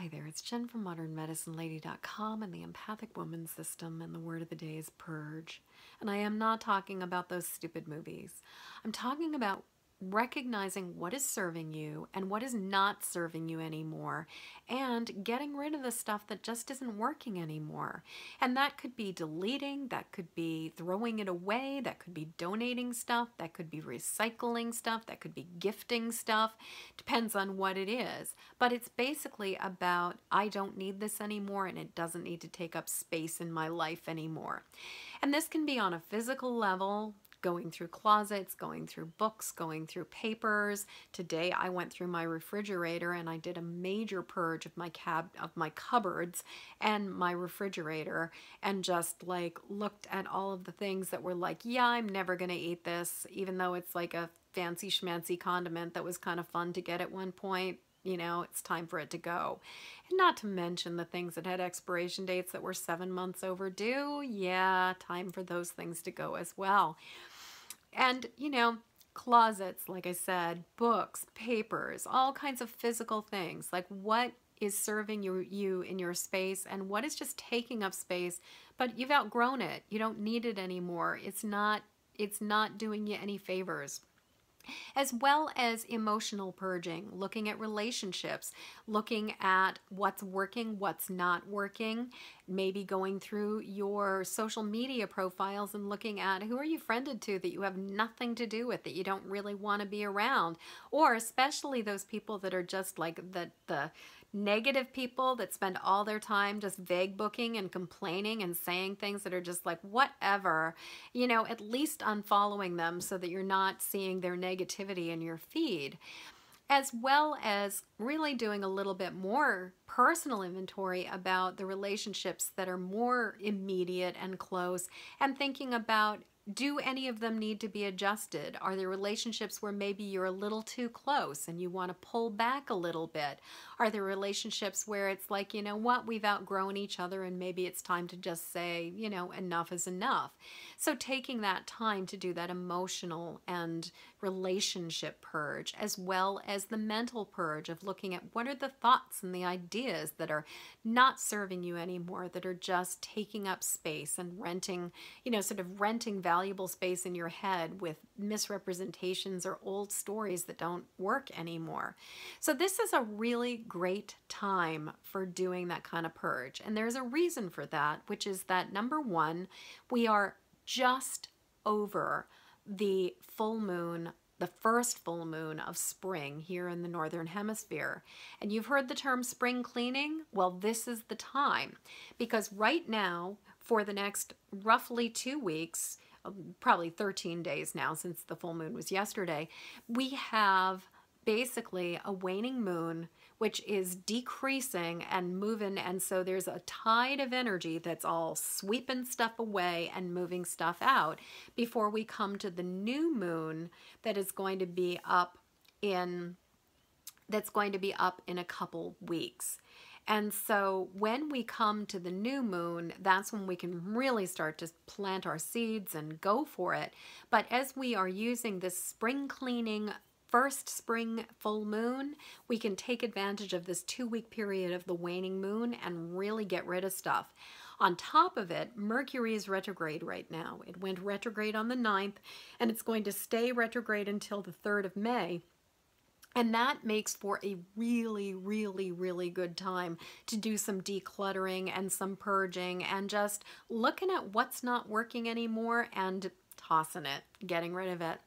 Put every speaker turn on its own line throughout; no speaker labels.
Hi there, it's Jen from modernmedicinelady.com and the Empathic Woman System, and the word of the day is PURGE. And I am not talking about those stupid movies. I'm talking about recognizing what is serving you and what is not serving you anymore, and getting rid of the stuff that just isn't working anymore. And that could be deleting, that could be throwing it away, that could be donating stuff, that could be recycling stuff, that could be gifting stuff. Depends on what it is. But it's basically about, I don't need this anymore and it doesn't need to take up space in my life anymore. And this can be on a physical level, going through closets, going through books, going through papers. Today I went through my refrigerator and I did a major purge of my cupboards and my refrigerator, and just like looked at all of the things that were like, yeah, I'm never gonna eat this, even though it's like a fancy schmancy condiment that was kind of fun to get at one point. You know, it's time for it to go. And not to mention the things that had expiration dates that were 7 months overdue. Yeah, time for those things to go as well. And, you know, closets, like I said, books, papers, all kinds of physical things. Like, what is serving you in your space and what is just taking up space, but you've outgrown it. You don't need it anymore. It's not doing you any favors. As well as emotional purging, looking at relationships, looking at what's working, what's not working, maybe going through your social media profiles and looking at who are you friended to that you have nothing to do with, that you don't really want to be around, or especially those people that are just like the negative people that spend all their time just vague booking and complaining and saying things that are just like whatever. You know, at least unfollowing them so that you're not seeing their negativity in your feed. As well as really doing a little bit more personal inventory about the relationships that are more immediate and close, and thinking about, do any of them need to be adjusted? Are there relationships where maybe you're a little too close and you want to pull back a little bit? Are there relationships where it's like, you know what, we've outgrown each other and maybe it's time to just say, you know, enough is enough. So taking that time to do that emotional and relationship purge, as well as the mental purge of looking at what are the thoughts and the ideas that are not serving you anymore, that are just taking up space and renting, you know, sort of renting valuable space in your head with misrepresentations or old stories that don't work anymore. So this is a really great time for doing that kind of purge. And there's a reason for that, which is that, number one, we are just over the full moon, the first full moon of spring here in the Northern Hemisphere. And you've heard the term spring cleaning? Well, this is the time, because right now, for the next roughly 2 weeks, probably 13 days now since the full moon was yesterday, we have basically a waning moon, which is decreasing and moving, and so there's a tide of energy that's all sweeping stuff away and moving stuff out before we come to the new moon that is going to be up in a couple weeks. And so when we come to the new moon, that's when we can really start to plant our seeds and go for it. But as we are using this spring cleaning first spring full moon, we can take advantage of this 2-week period of the waning moon and really get rid of stuff. On top of it, Mercury is retrograde right now. It went retrograde on the 9th, and it's going to stay retrograde until the 3rd of May. And that makes for a really, really, really good time to do some decluttering and some purging and just looking at what's not working anymore and tossing it, getting rid of it.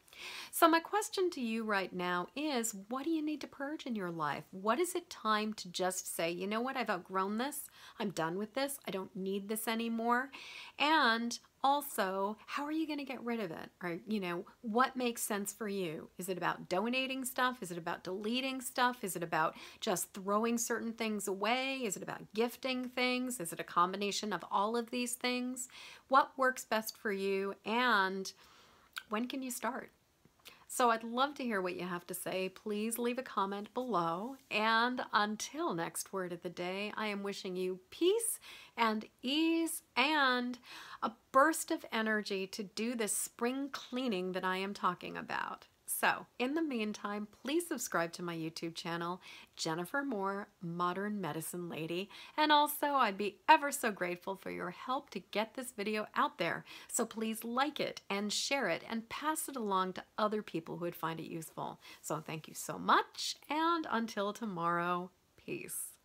So my question to you right now is, what do you need to purge in your life? What is it time to just say, you know what, I've outgrown this, I'm done with this, I don't need this anymore? And also, how are you going to get rid of it? Or, you know, what makes sense for you? Is it about donating stuff? Is it about deleting stuff? Is it about just throwing certain things away? Is it about gifting things? Is it a combination of all of these things? What works best for you, and when can you start? So I'd love to hear what you have to say. Please leave a comment below. And until next word of the day, I am wishing you peace and ease and a burst of energy to do this spring cleaning that I am talking about. So, in the meantime, please subscribe to my YouTube channel, Jennifer Moore, Modern Medicine Lady, and also I'd be ever so grateful for your help to get this video out there. So please like it and share it and pass it along to other people who would find it useful. So thank you so much, and until tomorrow, peace.